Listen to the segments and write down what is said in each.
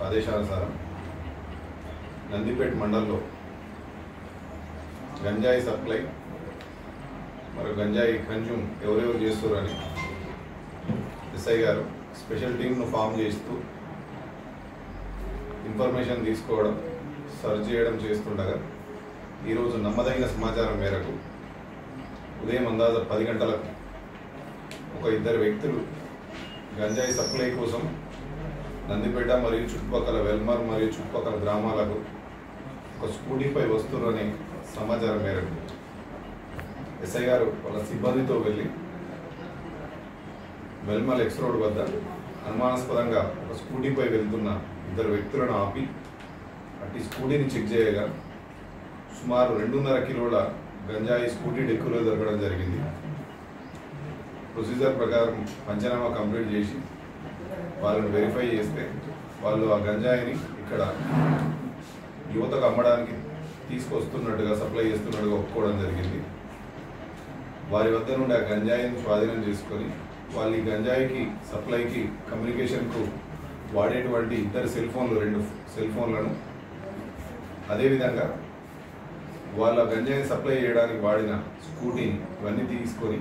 ఆదేశానుసారం నందిపేట మండలంలో గంజాయి సప్లై మరియు గంజాయి కన్జ్యూమ్ ఎవరెవరు చేస్తారని ఎస్ఐ గారు స్పెషల్ టీమ్ను ఫామ్ చేస్తూ ఇన్ఫర్మేషన్ తీసుకోవడం సర్చ్ చేయడం చేస్తుండగా ఈరోజు నమ్మదగిన సమాచారం మేరకు ఉదయం అందాజ 10 గంటలకు ఒక ఇద్దరు వ్యక్తులు గంజాయి సప్లై కోసం నందిపేట మరియు చుట్టుపక్కల వెల్మర్ మరియు చుట్టుపక్కల గ్రామాలకు ఒక స్కూటీపై వస్తున్నారనే సమాచారం మేరకు ఎస్ఐ గారు వాళ్ళ సిబ్బందితో వెళ్ళి వెల్మర్ ఎక్స్ రోడ్ వద్ద అనుమానాస్పదంగా ఒక స్కూటీపై వెళ్తున్న ఇద్దరు వ్యక్తులను ఆపి అట్టి స్కూటీని చెక్ చేయగా సుమారు 2.5 కిలోల గంజాయి స్కూటీ డెక్కులో దొరకడం జరిగింది. ప్రొసీజర్ ప్రకారం పంచనామా కంప్లీట్ చేసి వాళ్ళని వెరిఫై చేస్తే వాళ్ళు ఆ గంజాయిని ఇక్కడ యువతకు అమ్మడానికి తీసుకొస్తున్నట్టుగా సప్లై చేస్తున్నట్టుగా ఒప్పుకోవడం జరిగింది. వారి వద్ద నుండి ఆ గంజాయిని స్వాధీనం చేసుకొని వాళ్ళు ఈ గంజాయికి సప్లైకి కమ్యూనికేషన్కు వాడేటువంటి 2 సెల్ ఫోన్లను అదేవిధంగా వాళ్ళ గంజాయిని సప్లై చేయడానికి వాడిన స్కూటీని ఇవన్నీ తీసుకొని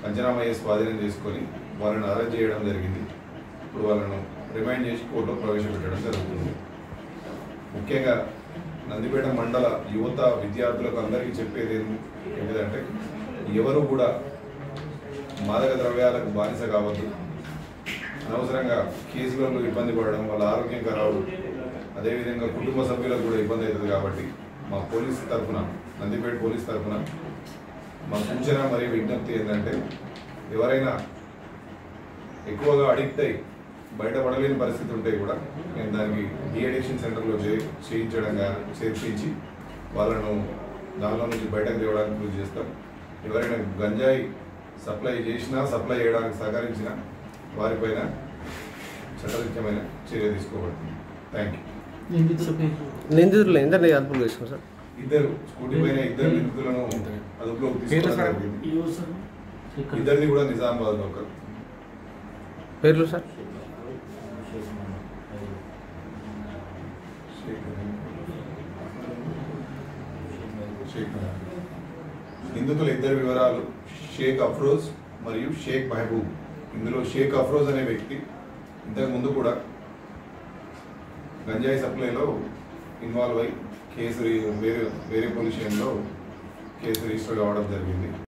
పంచనామా చేసి స్వాధీనం చేసుకొని వాళ్ళని అరెస్ట్ చేయడం జరిగింది. ఇప్పుడు వాళ్ళను రిమైండ్ చేసి కోర్టులో ప్రవేశపెట్టడం జరుగుతుంది. ముఖ్యంగా నందిపేట మండల యువత విద్యార్థులకు అందరికీ చెప్పేది ఏంటంటే ఎవరు కూడా మాదక ద్రవ్యాలకు బానిస కావద్దు. అనవసరంగా కేసులలో ఇబ్బంది పడడం వాళ్ళ ఆరోగ్యం ఖరాబు, అదేవిధంగా కుటుంబ సభ్యులకు కూడా ఇబ్బంది అవుతుంది. కాబట్టి మా పోలీస్ తరఫున నందిపేట పోలీస్ తరఫున మా సూచన మరియు విజ్ఞప్తి ఏంటంటే ఎవరైనా ఎక్కువగా అడిక్ట్ అయ్యి బయటపడలేని పరిస్థితి ఉంటే కూడా మేము దానికి డీఅడిక్షన్ సెంటర్లో చేర్పించి వాళ్ళను దానిలో నుంచి బయటకు తేవడానికి కృషి చేస్తాం. ఎవరైనా గంజాయి సప్లై చేసినా సప్లై చేయడానికి సహకరించినా వారిపైన చట్టరీత్యమైన చర్య తీసుకోబడుతుంది. Thank you. నిందితులు ఎందరిని అదుపులో తీసుకున్నారు సార్? ఇద్దరు స్కూటీ పైన ఇద్దరు నిందితులను అదుపులోకి తీసుకోవడం. ఇద్దరిది కూడా నిజామాబాద్లో ఒకరు. పేర్లు సార్? నిందితుల ఇద్దరు వివరాలు షేక్ అఫ్రోజ్ మరియు షేక్ మహబూబ్. ఇందులో షేక్ అఫ్రోజ్ అనే వ్యక్తి ఇంతకుముందు కూడా గంజాయి సప్లైలో ఇన్వాల్వ్ అయ్యి వేరే పోలీస్ స్టేషన్లో కేసు రిజిస్టర్ కావడం జరిగింది.